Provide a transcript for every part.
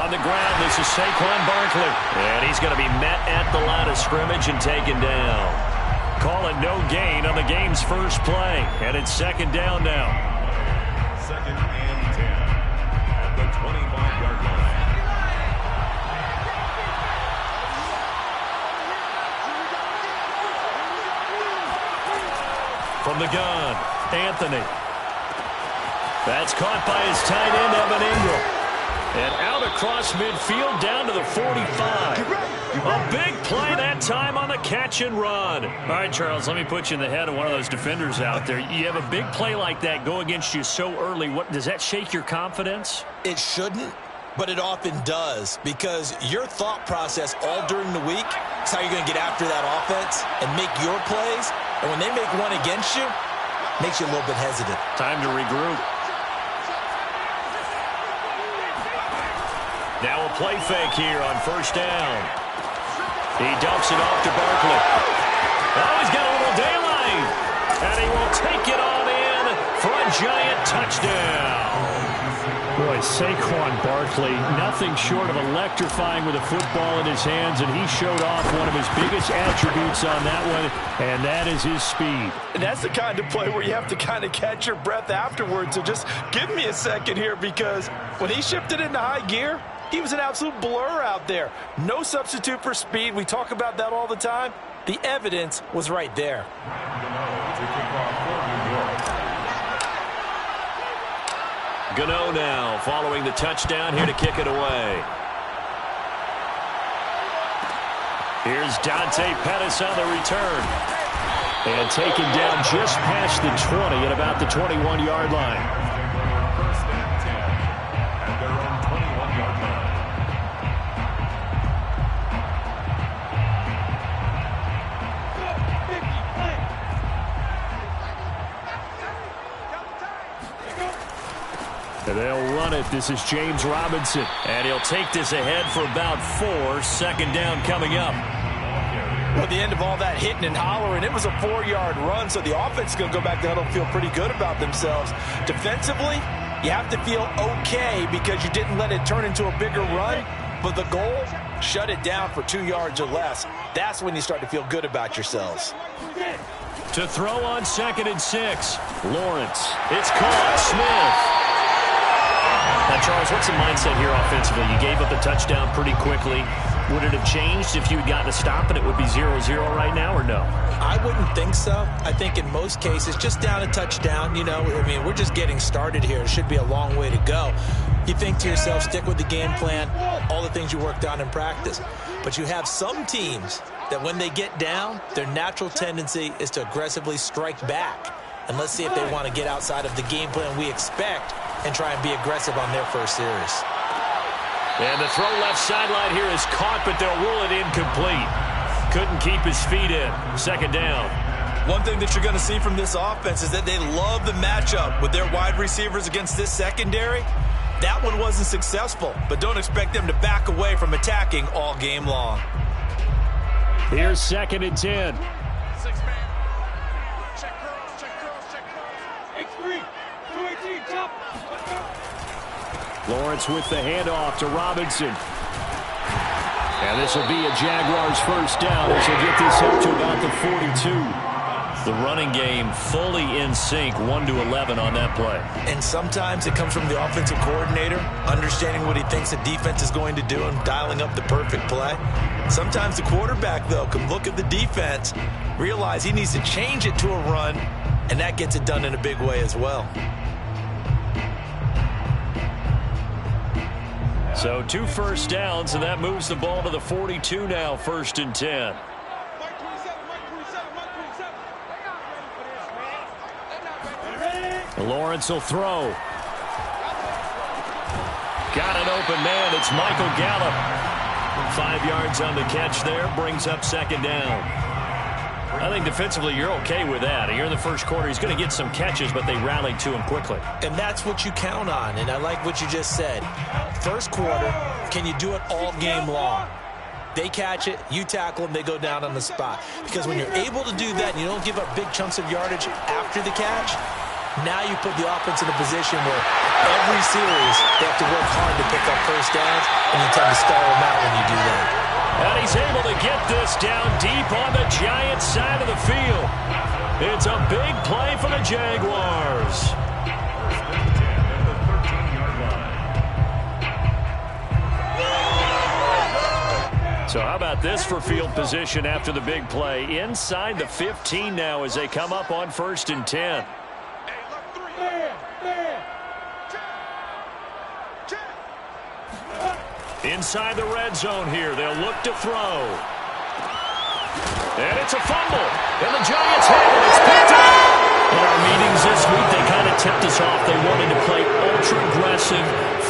On the ground, this is Saquon Barkley. And he's going to be met at the line of scrimmage and taken down. Call it no gain on the game's first play. And it's second down now. Second and 10 at the 25-yard line. From the gun, Anthony. That's caught by his tight end, Evan Ingram. And out across midfield down to the 45. A big play that time on the catch and run. All right, Charles, let me put you in the head of one of those defenders out there. You have a big play like that go against you so early. What does that shake your confidence? It shouldn't, but it often does, because your thought process all during the week is how you're going to get after that offense and make your plays. And when they make one against you, it makes you a little bit hesitant. Time to regroup. Now a play fake here on first down. He dumps it off to Barkley. Oh, he's got a little daylight. And he will take it on in for a giant touchdown. Boy, Saquon Barkley, nothing short of electrifying with a football in his hands, and he showed off one of his biggest attributes on that one, and that is his speed. And that's the kind of play where you have to kind of catch your breath afterwards. So just give me a second here, because when he shifted into high gear, he was an absolute blur out there. No substitute for speed. We talk about that all the time. The evidence was right there. Gano now following the touchdown here to kick it away. Here's Dante Pettis on the return. And taken down just past the 20 at about the 21-yard line. And they'll run it. This is James Robinson. And he'll take this ahead for about 4. Second down coming up. Well, at the end of all that hitting and hollering, it was a 4-yard run, so the offense is going to go back to huddle and feel pretty good about themselves. Defensively, you have to feel okay because you didn't let it turn into a bigger run, but the goal, shut it down for 2 yards or less. That's when you start to feel good about yourselves. To throw on 2nd and 6. Lawrence. It's caught. Smith. Now, Charles, what's the mindset here offensively? You gave up a touchdown pretty quickly. Would it have changed if you had gotten a stop and it would be 0-0 right now, or no? I wouldn't think so. I think in most cases, just down a touchdown, you know, I mean, we're just getting started here. It should be a long way to go. You think to yourself, stick with the game plan, all the things you worked on in practice. But you have some teams that when they get down, their natural tendency is to aggressively strike back. And let's see if they want to get outside of the game plan we expect and try and be aggressive on their first series. And the throw left sideline here is caught, but they'll rule it incomplete. Couldn't keep his feet in. Second down. One thing that you're going to see from this offense is that they love the matchup with their wide receivers against this secondary. That one wasn't successful, but don't expect them to back away from attacking all game long. Here's 2nd and 10. Lawrence with the handoff to Robinson. And this will be a Jaguars first down as he'll get this up to about the 42. The running game fully in sync, 1-11 on that play. And sometimes it comes from the offensive coordinator, understanding what he thinks the defense is going to do and dialing up the perfect play. Sometimes the quarterback, though, can look at the defense, realize he needs to change it to a run, and that gets it done in a big way as well. So 2 first downs, and that moves the ball to the 42 now, 1st and 10. Lawrence will throw. Got an open man. It's Michael Gallup. 5 yards on the catch there. Brings up 2nd down. I think defensively you're okay with that. Here in the first quarter, he's going to get some catches, but they rallied to him quickly. And that's what you count on, and I like what you just said. First quarter, can you do it all game long? They catch it, you tackle them, they go down on the spot. Because when you're able to do that and you don't give up big chunks of yardage after the catch, now you put the offense in a position where every series they have to work hard to pick up first downs, and you tend to stall them out when you do that. And he's able to get this down deep on the Giants side of the field. It's a big play for the Jaguars. So how about this for field position after the big play? Inside the 15 now as they come up on 1st and 10. Inside the red zone here. They'll look to throw. And it's a fumble. And the Giants have it. It's picked up. In our meetings this week, they kind of tipped us off. They wanted to play ultra-aggressive,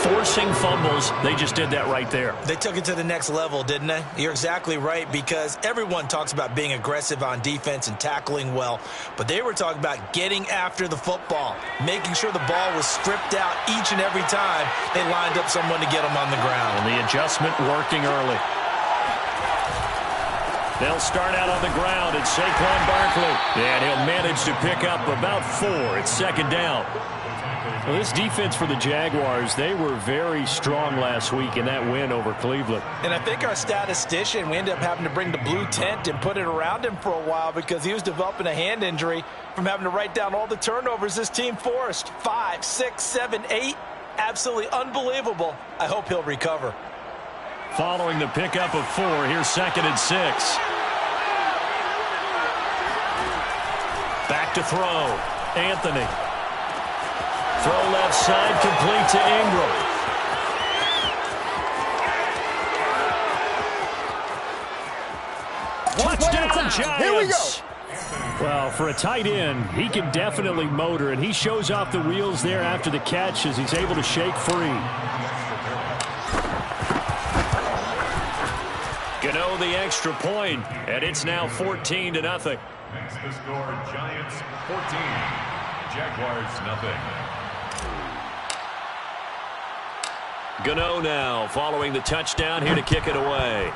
forcing fumbles. They just did that right there. They took it to the next level, didn't they? You're exactly right, because everyone talks about being aggressive on defense and tackling well, but they were talking about getting after the football, making sure the ball was stripped out each and every time they lined up someone to get them on the ground. And the adjustment working early. They'll start out on the ground. It's Saquon Barkley. And he'll manage to pick up about 4. It's 2nd down. Well, this defense for the Jaguars, they were very strong last week in that win over Cleveland. And I think our statistician, we ended up having to bring the blue tent and put it around him for a while because he was developing a hand injury from having to write down all the turnovers this team forced. 5, 6, 7, 8. Absolutely unbelievable. I hope he'll recover. Following the pickup of 4, here's 2nd and 6. Back to throw. Anthony. Throw left side, complete to Ingram. Touchdown, Giants. Here we go. Well, for a tight end, he can definitely motor, and he shows off the wheels there after the catch as he's able to shake free. Gano the extra point, and it's now 14-0. That's the score. Giants 14, Jaguars nothing. Gano now following the touchdown here to kick it away.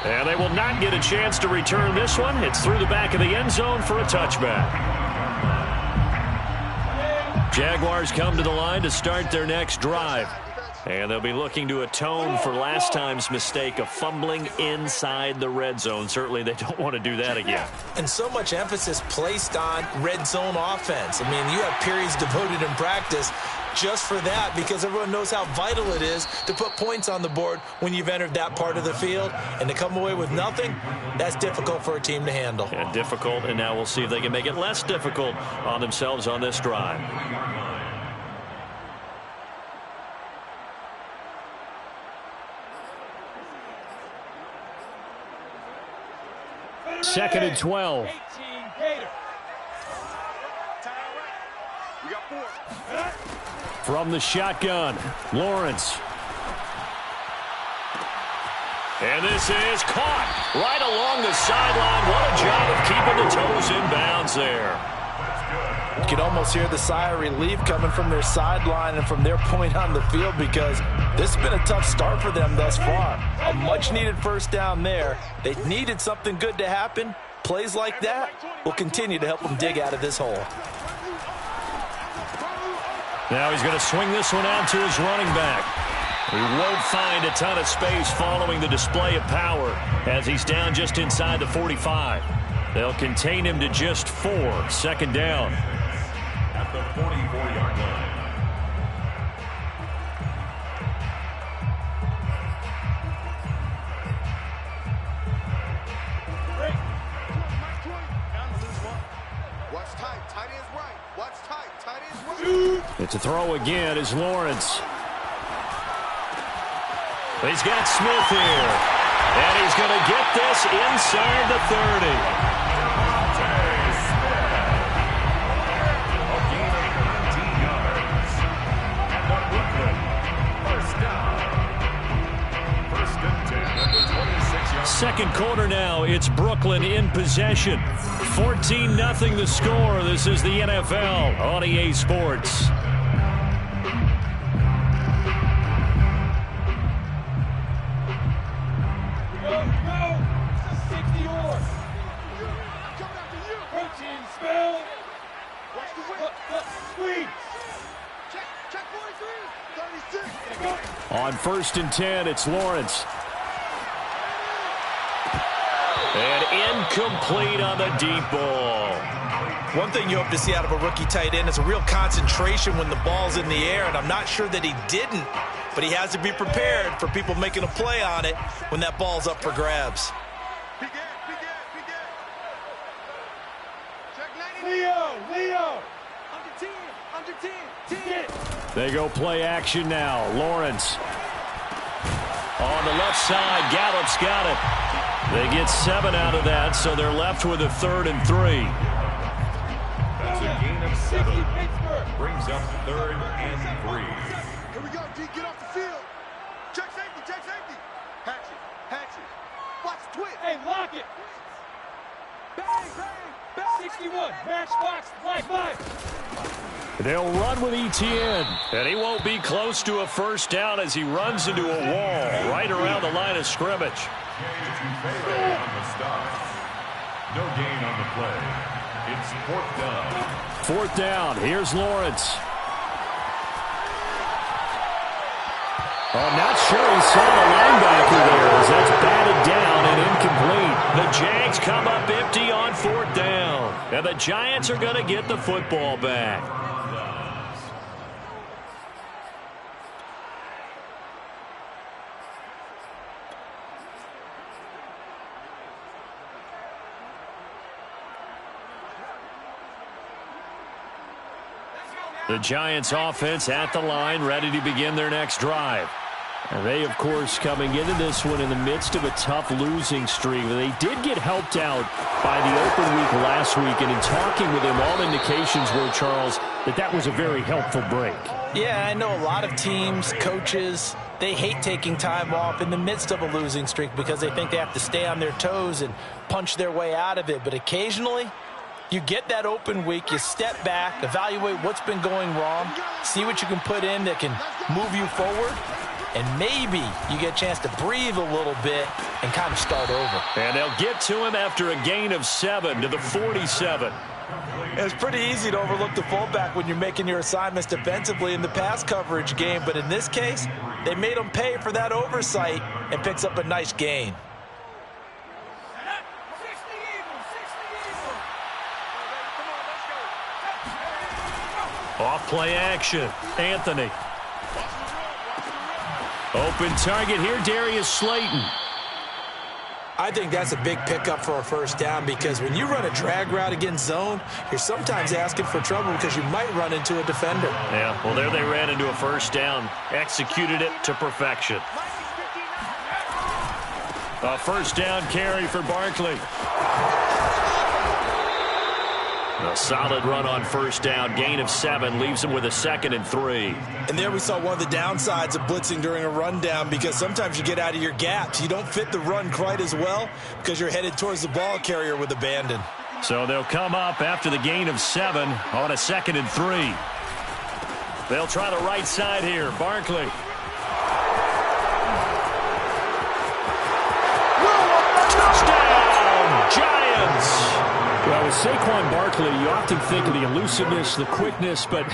And they will not get a chance to return this one. It's through the back of the end zone for a touchback. Jaguars come to the line to start their next drive. And they'll be looking to atone for last time's mistake of fumbling inside the red zone. Certainly they don't want to do that again. And so much emphasis placed on red zone offense. I mean, you have periods devoted in practice just for that because everyone knows how vital it is to put points on the board when you've entered that part of the field. And to come away with nothing, that's difficult for a team to handle. And difficult, and now we'll see if they can make it less difficult on themselves on this drive. Second and 12. From the shotgun, Lawrence. And this is caught right along the sideline. What a job of keeping the toes in bounds there. You can almost hear the sigh of relief coming from their sideline and from their point on the field because this has been a tough start for them thus far. A much-needed first down there. They needed something good to happen. Plays like that will continue to help them dig out of this hole. Now he's going to swing this one out to his running back. He won't find a ton of space following the display of power as he's down just inside the 45. They'll contain him to just 4. 2nd down. At the 44-yard line. Watch tight. Tight ends right. Watch tight. Tight ends right. It's a throw again as Lawrence. He's got Smith here. And he's going to get this inside the 30. Second quarter now, it's Brooklyn in possession. 14-0 the score. This is the NFL on EA Sports. Check 43. 36. On 1st and 10, it's Lawrence. And incomplete on the deep ball. One thing you hope to see out of a rookie tight end is a real concentration when the ball's in the air, and I'm not sure that he didn't, but he has to be prepared for people making a play on it when that ball's up for grabs. Check 90. Leo. Under 10. They go play action now. Lawrence. On the left side, Gallup's got it. They get 7 out of that, so they're left with a 3rd and 3. That's a gain of 7. Brings up 3rd and 3. Here we go, D. Get off the field. Check safety. Hatchet. Watch twitch. Hey, lock it. Bang. 61. Matchbox. Life. They'll run with Etienne, and he won't be close to a first down as he runs into a wall right around the line of scrimmage. On the stop. No gain on the play. It's 4th down. 4th down. Here's Lawrence. I'm not sure he saw the linebacker there as that's batted down and incomplete. The Jags come up empty on 4th down. And the Giants are going to get the football back. The Giants offense at the line, ready to begin their next drive. And they, of course, coming into this one in the midst of a tough losing streak. They did get helped out by the open week last week, and in talking with him, all indications were, Charles, that was a very helpful break. Yeah, I know a lot of teams, coaches, they hate taking time off in the midst of a losing streak because they think they have to stay on their toes and punch their way out of it. But occasionally, you get that open week, you step back, evaluate what's been going wrong, see what you can put in that can move you forward, and maybe you get a chance to breathe a little bit and kind of start over. And they'll get to him after a gain of 7 to the 47. It's pretty easy to overlook the fullback when you're making your assignments defensively in the pass coverage game, but in this case, they made him pay for that oversight and picks up a nice gain. Off play action. Anthony. Open target here, Darius Slayton. I think that's a big pickup for a first down because when you run a drag route against zone, you're sometimes asking for trouble because you might run into a defender. Yeah, well, there they ran into a first down. Executed it to perfection. A first down carry for Barkley. A solid run on first down. Gain of 7 leaves him with a 2nd and 3. And there we saw one of the downsides of blitzing during a rundown because sometimes you get out of your gaps. You don't fit the run quite as well because you're headed towards the ball carrier with abandon. So they'll come up after the gain of 7 on a 2nd and 3. They'll try the right side here. Barkley. Touchdown, Giants! Well, with Saquon Barkley, you often think of the elusiveness, the quickness, but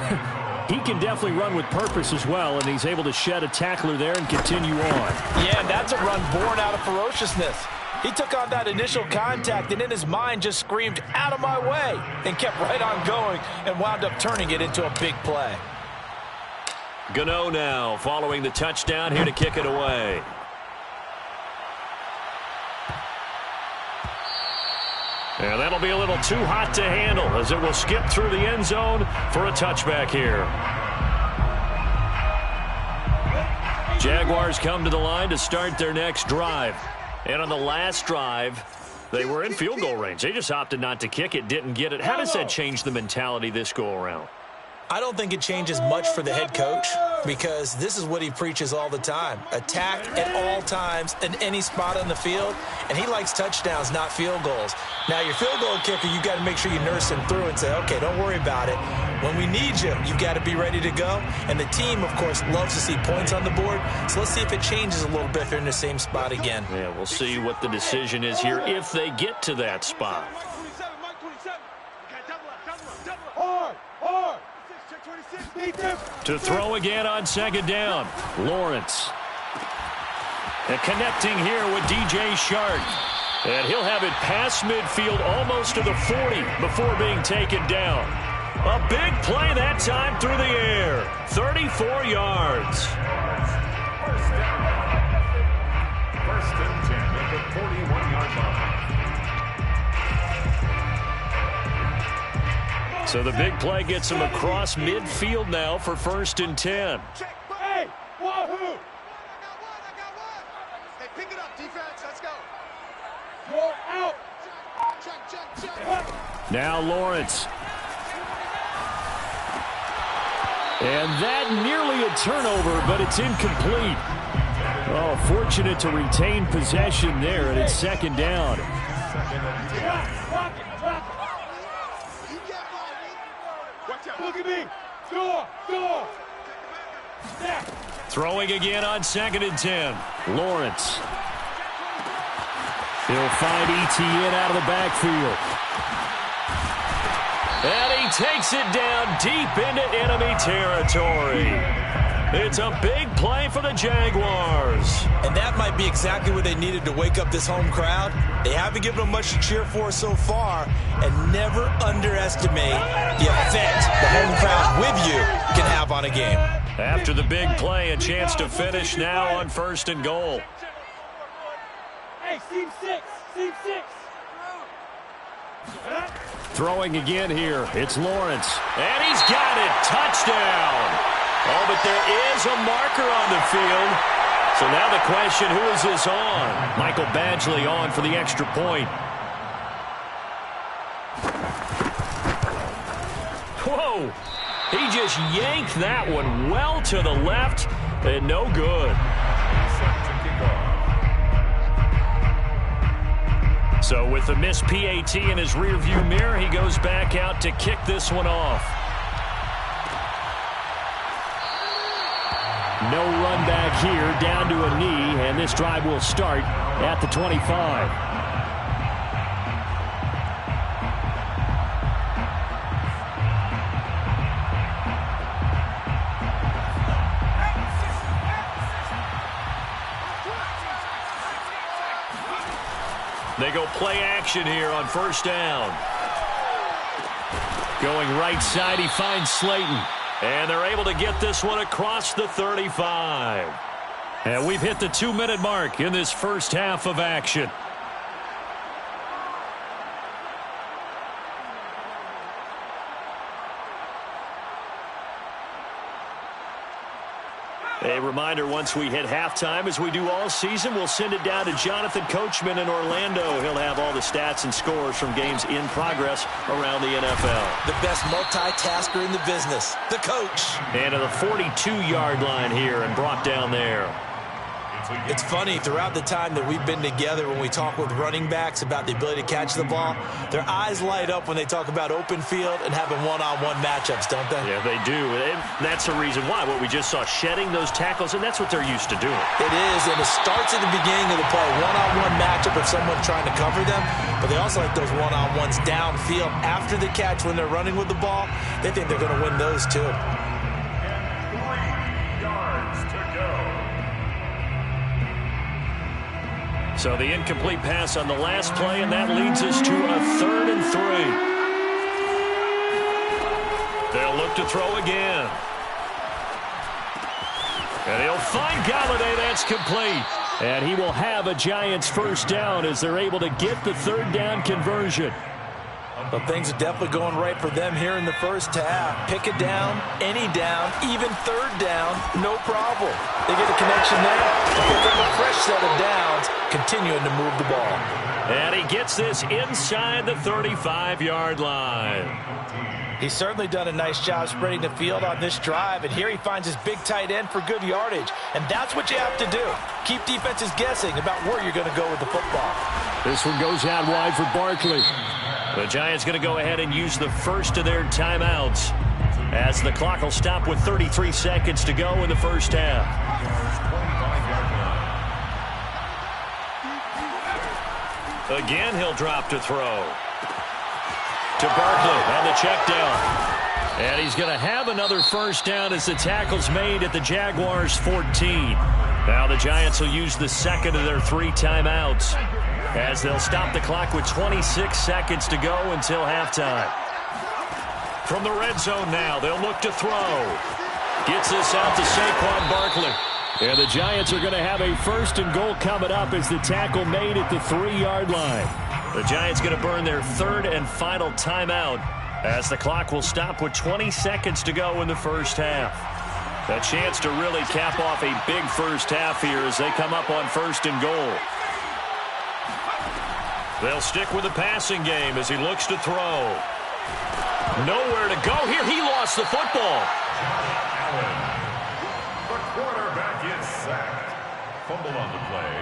he can definitely run with purpose as well, and he's able to shed a tackler there and continue on. Yeah, and that's a run born out of ferociousness. He took on that initial contact and in his mind just screamed, "Out of my way," and kept right on going and wound up turning it into a big play. Gano now following the touchdown here to kick it away. And that'll be a little too hot to handle as it will skip through the end zone for a touchback here. Jaguars come to the line to start their next drive. And on the last drive, they were in field goal range. They just opted not to kick it, didn't get it. How does that change the mentality this go around? I don't think it changes much for the head coach because this is what he preaches all the time. Attack at all times in any spot on the field, and he likes touchdowns, not field goals. Now, your field goal kicker, you've got to make sure you nurse him through and say, okay, don't worry about it. When we need you, you've got to be ready to go. And the team, of course, loves to see points on the board. So let's see if it changes a little bit if they're in the same spot again. Yeah, we'll see what the decision is here if they get to that spot. Hard. To throw again on second down. Lawrence. And connecting here with DJ Shark. And he'll have it past midfield almost to the 40 before being taken down. A big play that time through the air. 34 yards. First and 10 at the 41-yard line. So the big play gets him across midfield now for first and 10. Hey, Wahoo! I got one. Hey, pick it up, defense. Let's go. You're out. Check. Now Lawrence. And that nearly a turnover, but it's incomplete. Oh, fortunate to retain possession there, and it's second down. Look at me. Score. Snap. Throwing again on second and 10. Lawrence. He'll find ETN out of the backfield. And he takes it down deep into enemy territory. It's a big play for the Jaguars. And that might be exactly what they needed to wake up this home crowd. They haven't given them much to cheer for so far, and never underestimate the effect the home crowd with you can have on a game. After the big play, a chance to finish now on first and goal. Hey, Team 6. Throwing again here, it's Lawrence. And he's got it, touchdown. Oh, but there is a marker on the field. So now the question, who is this on? Michael Badgley on for the extra point. Whoa! He just yanked that one well to the left, and no good. So with the missed PAT in his rearview mirror, he goes back out to kick this one off. No run back here, down to a knee, and this drive will start at the 25. They go play action here on first down. Going right side, he finds Slayton. And they're able to get this one across the 35. And we've hit the 2-minute mark in this first half of action. A reminder, once we hit halftime, as we do all season, we'll send it down to Jonathan Coachman in Orlando. He'll have all the stats and scores from games in progress around the NFL. The best multitasker in the business, the coach. And to the 42-yard line here and brought down there. It's funny, throughout the time that we've been together, when we talk with running backs about the ability to catch the ball, their eyes light up when they talk about open field and having one-on-one matchups, don't they? Yeah, they do. And that's the reason why. What we just saw, shedding those tackles, and that's what they're used to doing. It is, and it starts at the beginning of the play. One-on-one matchup if someone's trying to cover them, but they also like those one-on-ones downfield after the catch when they're running with the ball. They think they're going to win those too. 3 yards to go. So the incomplete pass on the last play, and that leads us to a 3rd and 3. They'll look to throw again. And he'll find Galladay. That's complete. And he will have a Giants first down as they're able to get the 3rd down conversion. Well, things are definitely going right for them here in the first half. Pick a down, any down, even 3rd down, no problem. They get a connection there and pick up a fresh set of downs, continuing to move the ball. And he gets this inside the 35-yard line. He's certainly done a nice job spreading the field on this drive, and here he finds his big tight end for good yardage. And that's what you have to do. Keep defenses guessing about where you're going to go with the football. This one goes out wide for Barkley. The Giants going to go ahead and use the first of their timeouts as the clock will stop with 33 seconds to go in the first half. 25-yard line. Again, he'll drop to throw. To Barkley on the check down. And he's going to have another first down as the tackle's made at the Jaguars' 14. Now the Giants will use the second of their 3 timeouts as they'll stop the clock with 26 seconds to go until halftime. From the red zone now, they'll look to throw. Gets this out to Saquon Barkley. And the Giants are going to have a first and goal coming up as the tackle made at the 3-yard line. The Giants going to burn their third and final timeout as the clock will stop with 20 seconds to go in the first half. A chance to really cap off a big first half here as they come up on first and goal. They'll stick with the passing game as he looks to throw. Nowhere to go here. He lost the football. Allen. The quarterback is sacked. Fumble on the play.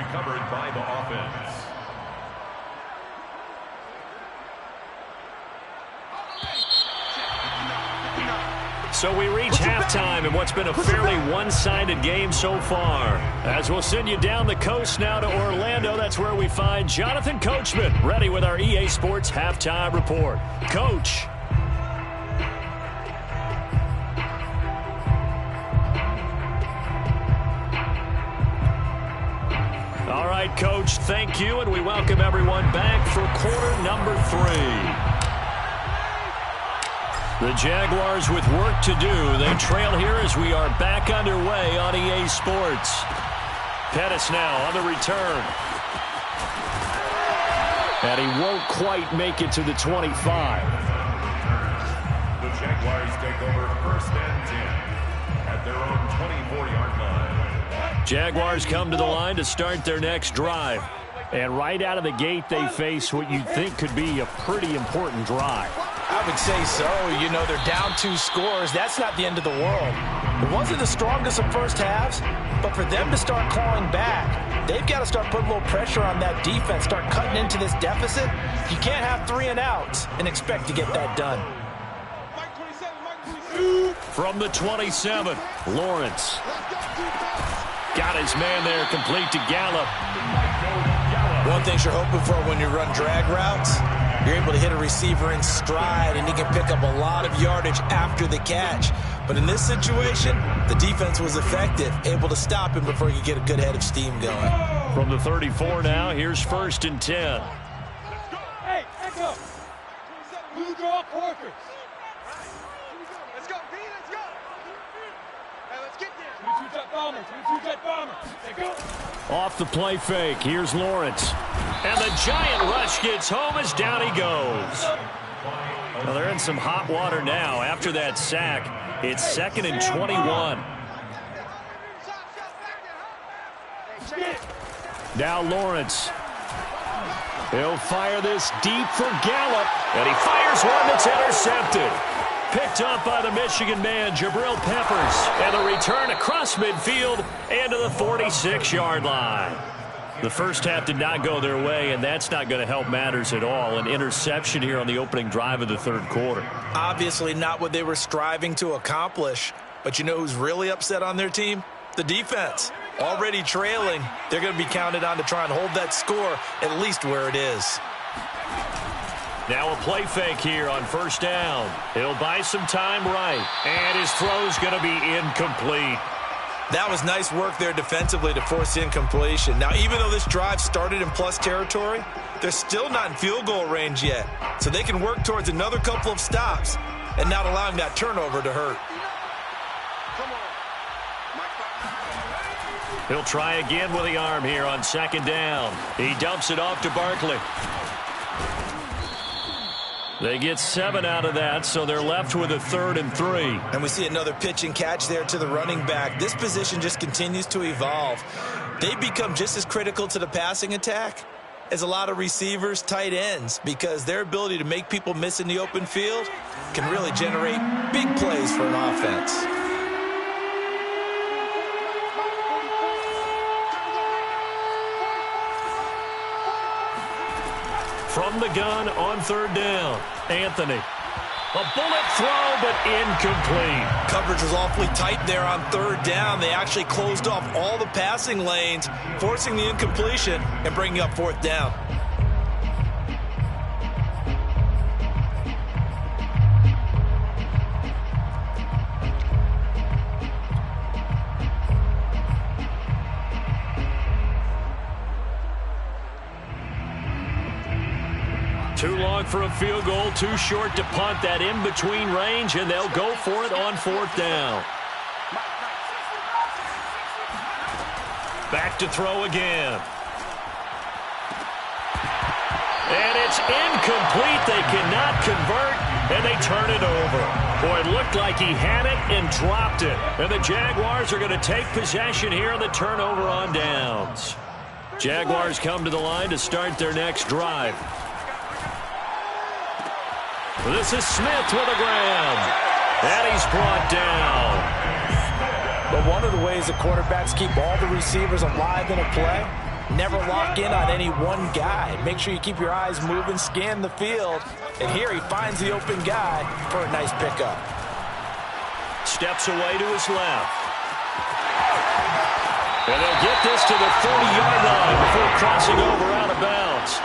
Recovered by the offense. So we reach halftime in what's been a fairly one-sided game so far. As we'll send you down the coast now to Orlando, that's where we find Jonathan Coachman ready with our EA Sports Halftime Report. Coach. All right, Coach, thank you, and we welcome everyone back for quarter number 3. The Jaguars with work to do. They trail here as we are back underway on EA Sports. Pettis now on the return. And he won't quite make it to the 25. The Jaguars take over first and 10 at their own 24-yard line. Jaguars come to the line to start their next drive. And right out of the gate, they face what you'd think could be a pretty important drive. I would say so. You know, they're down 2 scores. That's not the end of the world. It wasn't the strongest of first halves, but for them to start clawing back, they've got to start putting a little pressure on that defense, start cutting into this deficit. You can't have 3 and outs and expect to get that done. From the 27, Lawrence. Got his man there, complete to Gallup. One thing you're hoping for when you run drag routes, you're able to hit a receiver in stride, and he can pick up a lot of yardage after the catch. But in this situation, the defense was effective, able to stop him before he could get a good head of steam going. From the 34 now, here's first and 10. Hey, echo. Blue draw quarters. Let's go, B, let's go. Hey, let's get there. 22 jet bombers, 22 jet bombers. They go. Off the play fake, here's Lawrence. And the giant rush gets home as down he goes. Well, they're in some hot water now. After that sack, it's 2nd and 21. Now Lawrence. He'll fire this deep for Gallup. And he fires one that's intercepted. Picked up by the Michigan man, Jabril Peppers. And the return across midfield and to the 46-yard line. The first half did not go their way, and that's not going to help matters at all. An interception here on the opening drive of the third quarter. Obviously not what they were striving to accomplish. But you know who's really upset on their team? The defense. Already trailing, they're going to be counted on to try and hold that score at least where it is. Now a play fake here on first down. He'll buy some time right, and his throw's going to be incomplete. That was nice work there defensively to force incompletion. Now, even though this drive started in plus territory, they're still not in field goal range yet. So they can work towards another couple of stops and not allowing that turnover to hurt. He'll try again with the arm here on second down. He dumps it off to Barkley. They get 7 out of that, so they're left with a 3rd and 3. And we see another pitch and catch there to the running back. This position just continues to evolve. They become just as critical to the passing attack as a lot of receivers, tight ends, because their ability to make people miss in the open field can really generate big plays for an offense. From the gun on third down, Anthony. A bullet throw, but incomplete. Coverage was awfully tight there on third down. They actually closed off all the passing lanes, forcing the incompletion and bringing up fourth down. Too long for a field goal, too short to punt. That in-between range, and they'll go for it on 4th down. Back to throw again. And it's incomplete. They cannot convert, and they turn it over. Boy, it looked like he had it and dropped it. And the Jaguars are going to take possession here on the turnover on downs. Jaguars come to the line to start their next drive. This is Smith with a grab. And he's brought down. But one of the ways the quarterbacks keep all the receivers alive in a play, never lock in on any one guy. Make sure you keep your eyes moving, scan the field. And here he finds the open guy for a nice pickup. Steps away to his left. And they'll get this to the 30-yard line before crossing over out of bounds.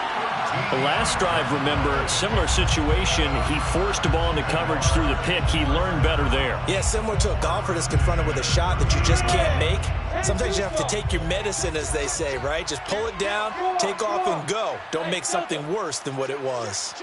The last drive, remember, similar situation. He forced the ball into coverage through the pick. He learned better there. Yeah, similar to a golfer that's confronted with a shot that you just can't make. Sometimes you have to take your medicine, as they say, right? Just pull it down, take off, and go. Don't make something worse than what it was.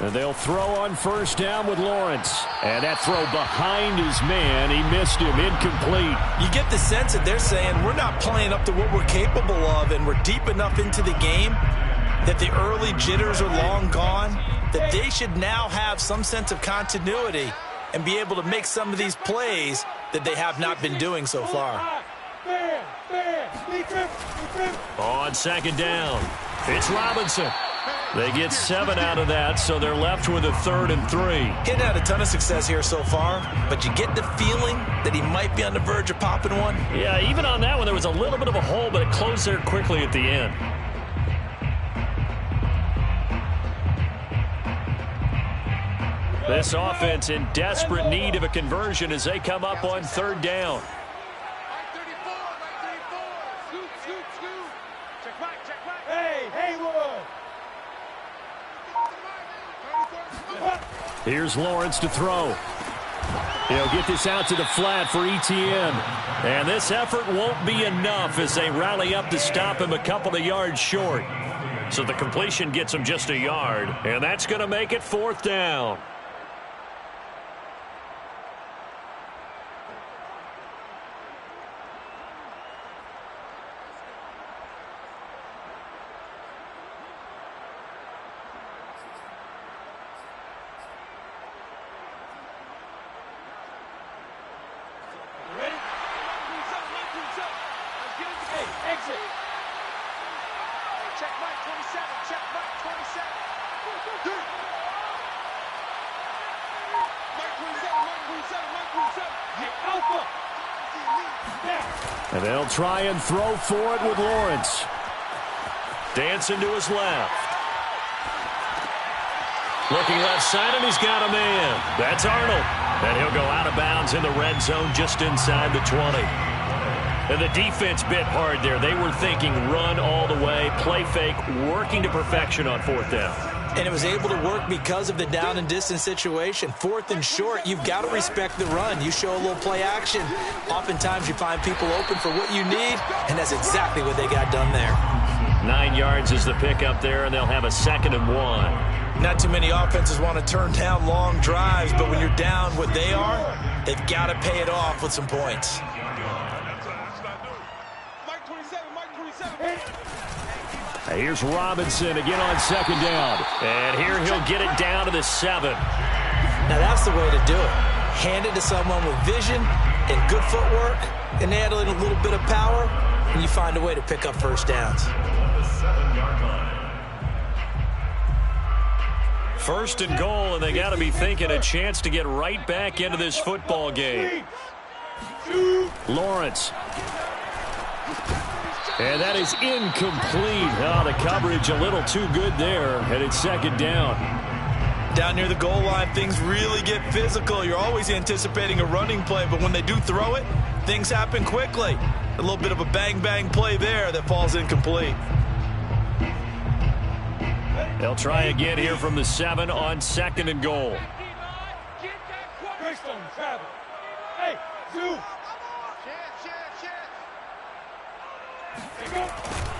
And they'll throw on 1st down with Lawrence. And that throw behind his man. He missed him. Incomplete. You get the sense that they're saying we're not playing up to what we're capable of, and we're deep enough into the game that the early jitters are long gone, that they should now have some sense of continuity and be able to make some of these plays that they have not been doing so far. On 2nd down, it's Robinson. They get 7 out of that, so they're left with a 3rd and 3. He hadn't had a ton of success here so far, but you get the feeling that he might be on the verge of popping one. Yeah, even on that one, there was a little bit of a hole, but it closed there quickly at the end. This offense in desperate need of a conversion as they come up on 3rd down. Here's Lawrence to throw. He'll get this out to the flat for Etienne. And this effort won't be enough as they rally up to stop him a couple of yards short. So the completion gets him just a yard. And that's going to make it 4th down. And they'll try and throw for it with Lawrence. Dancing to his left. Looking left side, and he's got a man. That's Arnold. And he'll go out of bounds in the red zone just inside the 20. And the defense bit hard there. They were thinking run all the way, play fake, working to perfection on 4th down. And it was able to work because of the down and distance situation. 4th and short, you've got to respect the run. You show a little play action. Oftentimes you find people open for what you need, and that's exactly what they got done there. 9 yards is the pickup there, and they'll have a 2nd and 1. Not too many offenses want to turn down long drives, but when you're down what they are, they've got to pay it off with some points. Here's Robinson again on 2nd down. And here he'll get it down to the 7. Now that's the way to do it. Hand it to someone with vision and good footwork, and add a little bit of power, and you find a way to pick up 1st downs. 1st and goal, and they got to be thinking a chance to get right back into this football game. Lawrence. And that is incomplete. Oh, the coverage a little too good there, and it's 2nd down. Down near the goal line, things really get physical. You're always anticipating a running play, but when they do throw it, things happen quickly. A little bit of a bang-bang play there that falls incomplete. They'll try again here from the 7 on 2nd and goal.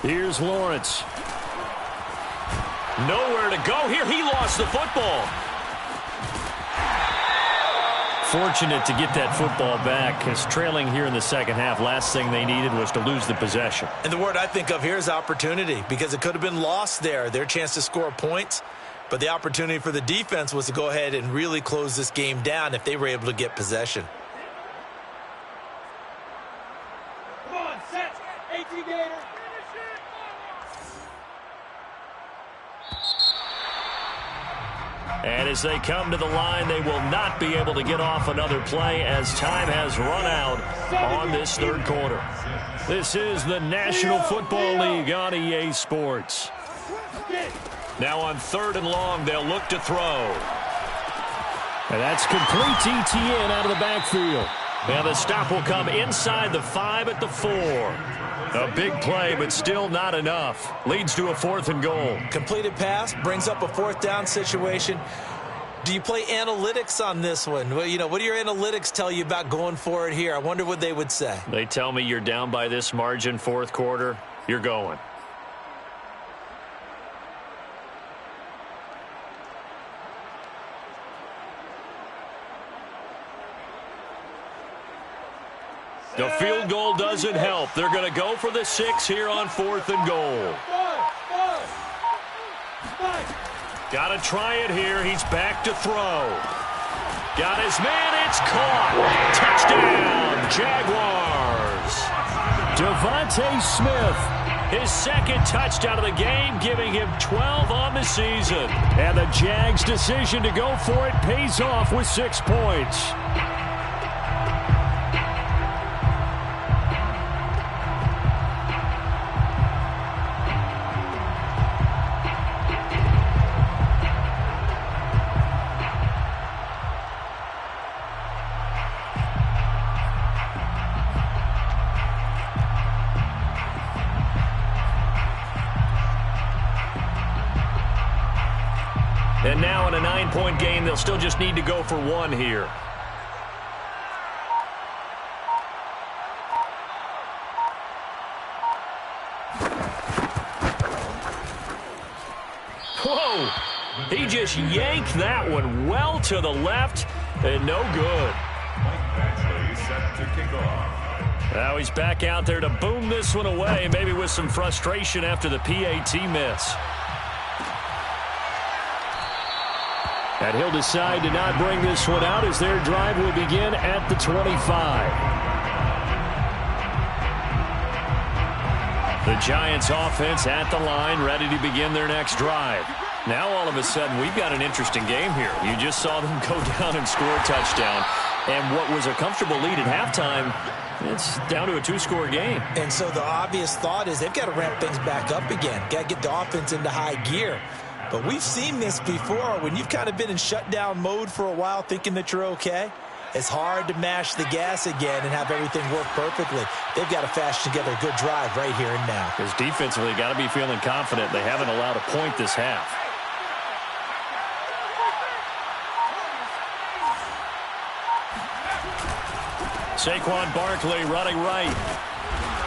Here's Lawrence. Nowhere to go here. He lost the football. Fortunate to get that football back, because trailing here in the second half, last thing they needed was to lose the possession. And the word I think of here is opportunity, because it could have been lost there, their chance to score points. But the opportunity for the defense was to go ahead and really close this game down if they were able to get possession. Come on, set. 18 gator. And as they come to the line, they will not be able to get off another play as time has run out on this third quarter. This is the National Football League on EA Sports. Now on 3rd and long, they'll look to throw. And that's complete ETN out of the backfield. Now the stop will come inside the 5 at the 4. A big play, but still not enough. Leads to a 4th and goal. Completed pass brings up a 4th down situation. Do you play analytics on this one? Well, you know, what do your analytics tell you about going for it here? I wonder what they would say. They tell me you're down by this margin, 4th quarter, you're going. The field goal doesn't help. They're going to go for the 6 here on 4th and goal. Got to try it here. He's back to throw. Got his man. It's caught. Touchdown, Jaguars. Devontae Smith, his 2nd touchdown of the game, giving him 12 on the season. And the Jags' decision to go for it pays off with 6 points. And now in a 9-point game, they'll still just need to go for 1 here. Whoa! He just yanked that one well to the left, and no good. Set to kick off. Now he's back out there to boom this one away, maybe with some frustration after the PAT miss. And he'll decide to not bring this one out as their drive will begin at the 25. The Giants offense at the line, ready to begin their next drive. Now all of a sudden we've got an interesting game here. You just saw them go down and score a touchdown. And what was a comfortable lead at halftime, it's down to a 2-score game. And so the obvious thought is they've got to ramp things back up again. Got to get the offense into high gear. But we've seen this before. When you've kind of been in shutdown mode for a while thinking that you're okay, it's hard to mash the gas again and have everything work perfectly. They've got to fashion together a good drive right here and now. Because defensively, got to be feeling confident. They haven't allowed a point this half. Saquon Barkley running right.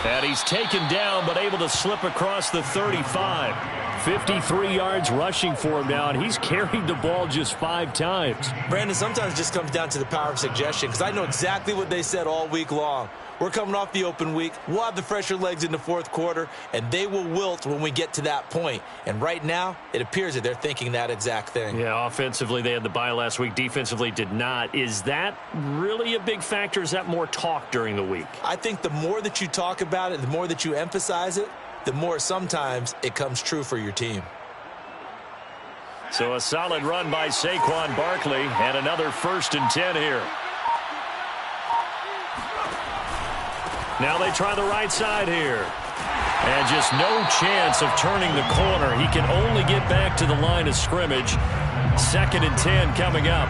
And he's taken down, but able to slip across the 35. 53 yards rushing for him now, and he's carried the ball just 5 times. Brandon, sometimes it just comes down to the power of suggestion, because I know exactly what they said all week long. We're coming off the open week. We'll have the fresher legs in the 4th quarter, and they will wilt when we get to that point. And right now, it appears that they're thinking that exact thing. Yeah, offensively, they had the bye last week. Defensively, did not. Is that really a big factor? Is that more talk during the week? I think the more that you talk about it, the more that you emphasize it, the more sometimes it comes true for your team. So a solid run by Saquon Barkley, and another 1st and 10 here. Now they try the right side here. And just no chance of turning the corner. He can only get back to the line of scrimmage. 2nd and 10 coming up.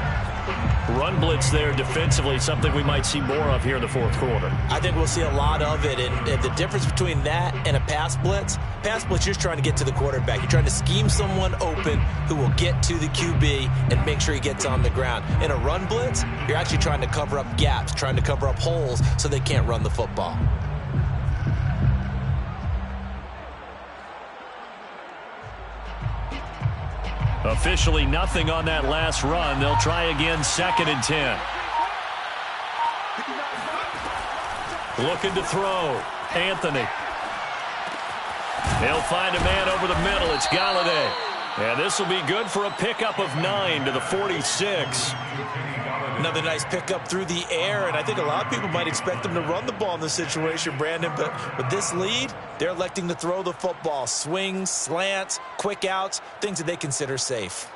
Run blitz there defensively, something we might see more of here in the 4th quarter. I think we'll see a lot of it, and the difference between that and a pass blitz, you're just trying to get to the quarterback. You're trying to scheme someone open who will get to the QB and make sure he gets on the ground. In a run blitz, you're actually trying to cover up gaps, trying to cover up holes so they can't run the football. Officially nothing on that last run. They'll try again, 2nd and 10. Looking to throw. Anthony. He'll find a man over the middle. It's Galladay. And this will be good for a pickup of 9 to the 46. Another nice pickup through the air, and I think a lot of people might expect them to run the ball in this situation, Brandon, but with this lead, they're electing to throw the football. Swings, slants, quick outs, things that they consider safe.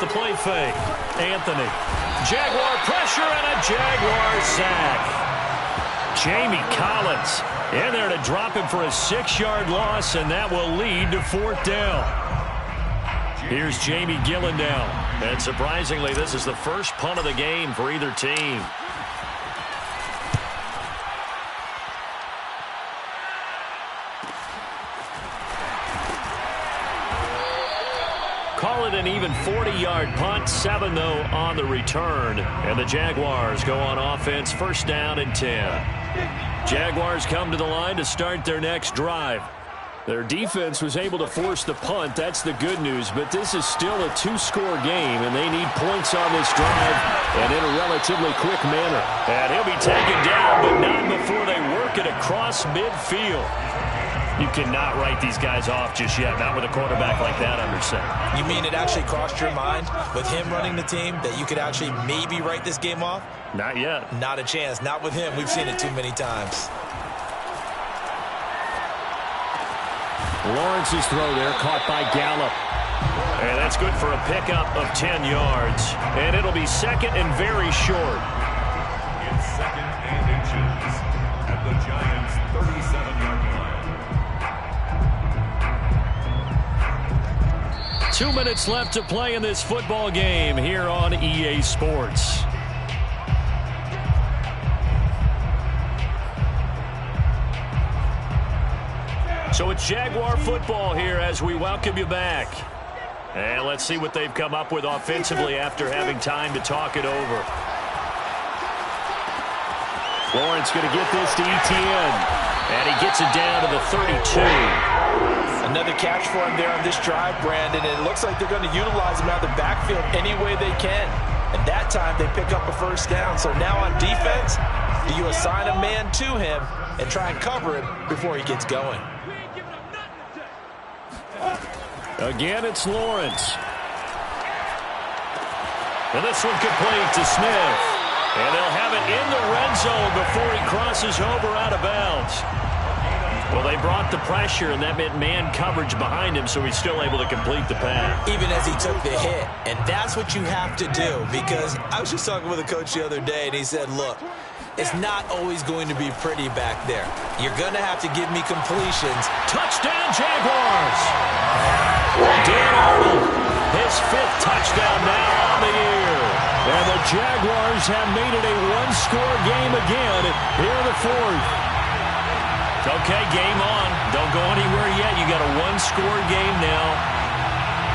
the play fake. Anthony. Jaguar pressure and a Jaguar sack. Jamie Collins in there to drop him for a 6-yard loss, and that will lead to 4th down. Here's Jamie Gillen now. And surprisingly, this is the first punt of the game for either team. Call it an even 40-yard punt. 7, though, on the return. And the Jaguars go on offense, 1st down and 10. Jaguars come to the line to start their next drive. Their defense was able to force the punt. That's the good news. But this is still a 2-score game, and they need points on this drive and in a relatively quick manner. And he'll be taken down, but not before they work it across midfield. You cannot write these guys off just yet, not with a quarterback like that under center. You mean it actually crossed your mind with him running the team that you could actually maybe write this game off? Not yet. Not a chance. Not with him. We've seen it too many times. Lawrence's throw there caught by Gallup. And that's good for a pickup of 10 yards. And it'll be 2nd and very short. It's 2nd and inches at the Giants' 37-yard line. 2 minutes left to play in this football game here on EA Sports. So it's Jaguar football here as we welcome you back. And let's see what they've come up with offensively after having time to talk it over. Lawrence going to get this to Etienne. And he gets it down to the 32. Another catch for him there on this drive, Brandon, and it looks like they're going to utilize him out of the backfield any way they can. And that time they pick up a 1st down. So now on defense, do you assign a man to him and try and cover him before he gets going? Again, it's Lawrence. And this one complete to Smith. And they'll have it in the red zone before he crosses over out of bounds. Well, they brought the pressure, and that meant man coverage behind him, so he's still able to complete the pass. Even as he took the hit. And that's what you have to do, because I was just talking with a coach the other day, and he said, look, it's not always going to be pretty back there. You're going to have to give me completions. Touchdown, Jaguars! Dan Arnold, his 5th touchdown now on the year. And the Jaguars have made it a 1-score game again here in the 4th. Okay, game on. Don't go anywhere yet. You got a 1-score game now.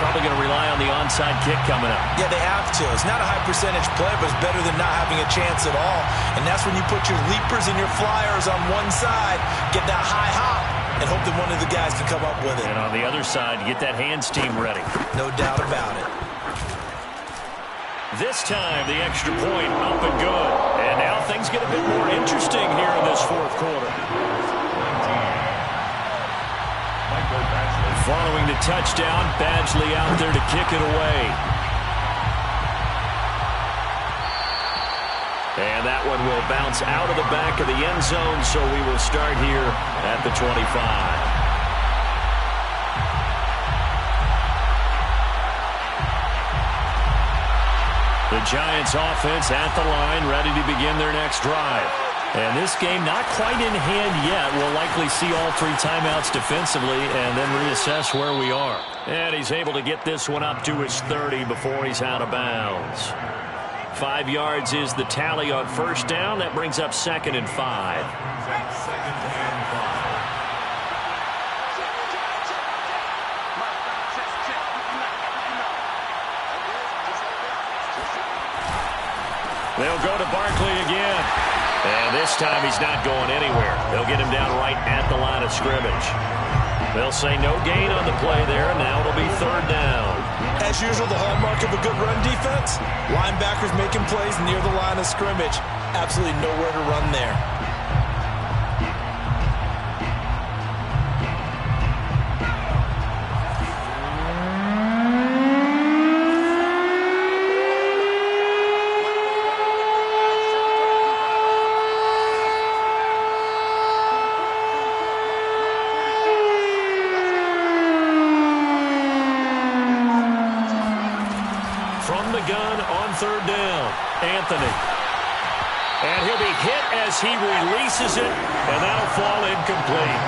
Probably going to rely on the onside kick coming up. Yeah, they have to. It's not a high percentage play, but it's better than not having a chance at all. And that's when you put your leapers and your flyers on one side, get that high hop, and hope that one of the guys can come up with it. And on the other side, get that hands team ready. No doubt about it. This time, the extra point up and good. And now things get a bit more interesting here in this 4th quarter. Following the touchdown, Badgley out there to kick it away. And that one will bounce out of the back of the end zone, so we will start here at the 25. The Giants offense at the line, ready to begin their next drive. And this game not quite in hand yet. We'll likely see all 3 timeouts defensively and then reassess where we are. And he's able to get this one up to his 30 before he's out of bounds. 5 yards is the tally on 1st down. That brings up 2nd and 5. They'll go to Barkley again. And this time he's not going anywhere. They'll get him down right at the line of scrimmage. They'll say no gain on the play there, and now it'll be 3rd down. As usual, the hallmark of a good run defense, linebackers making plays near the line of scrimmage. Absolutely nowhere to run there. gun on third down. Anthony. And he'll be hit as he releases it, and that'll fall incomplete.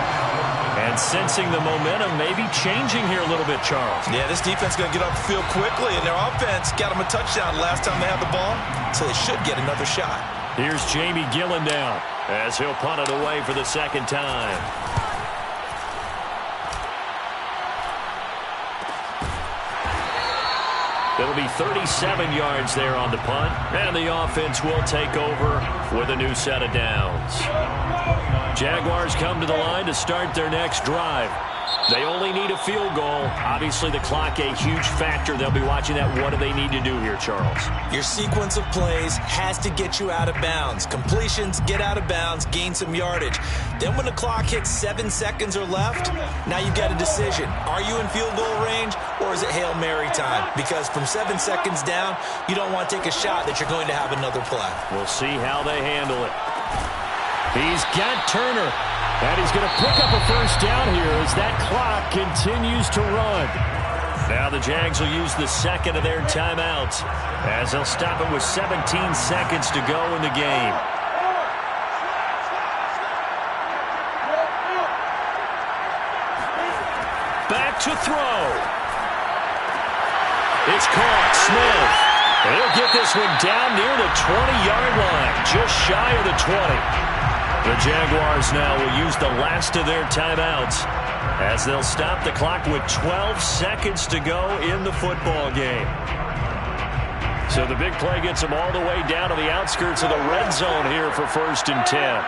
And sensing the momentum maybe changing here a little bit, Charles. Yeah, this defense is going to get off the field quickly, and their offense got them a touchdown last time they had the ball, so they should get another shot. Here's Jamie Gillen down as he'll punt it away for the second time. It'll be 37 yards there on the punt, and the offense will take over with a new set of downs. Jaguars come to the line to start their next drive. They only need a field goal. Obviously, the clock a huge factor. They'll be watching that. What do they need to do here, Charles? Your sequence of plays has to get you out of bounds. Completions, get out of bounds, gain some yardage. Then when the clock hits 7 seconds or left, now you've got a decision. Are you in field goal range, or is it Hail Mary time? Because from 7 seconds down, you don't want to take a shot that you're going to have another play. We'll see how they handle it. He's got Turner. And he's going to pick up a first down here as that clock continues to run. Now the Jags will use the second of their timeouts as they'll stop it with 17 seconds to go in the game. Back to throw. It's caught. Smith. And he'll get this one down near the 20-yard line, just shy of the 20. The Jaguars now will use the last of their timeouts as they'll stop the clock with 12 seconds to go in the football game. So the big play gets them all the way down to the outskirts of the red zone here for 1st and 10.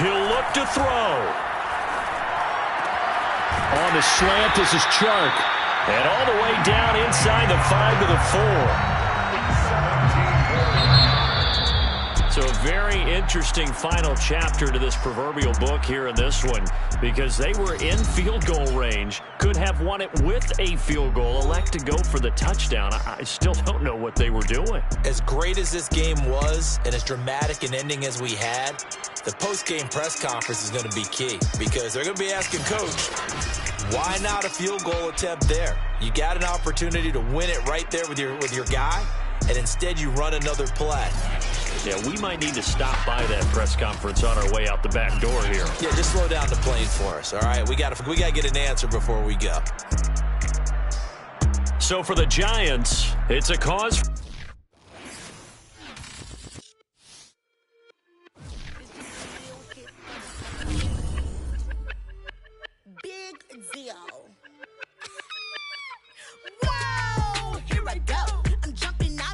He'll look to throw. On the slant, this is Chark. And all the way down inside the 5 to the 4. So a very interesting final chapter to this proverbial book here in this one, because they were in field goal range, could have won it with a field goal, elect to go for the touchdown. I still don't know what they were doing. As great as this game was and as dramatic an ending as we had, the post-game press conference is going to be key, because they're going to be asking Coach, why not a field goal attempt there? You got an opportunity to win it right there with your guy, and instead you run another play. Yeah, we might need to stop by that press conference on our way out the back door here. Yeah, just slow down the plane for us, all right? We got to get an answer before we go. So for the Giants, it's a cause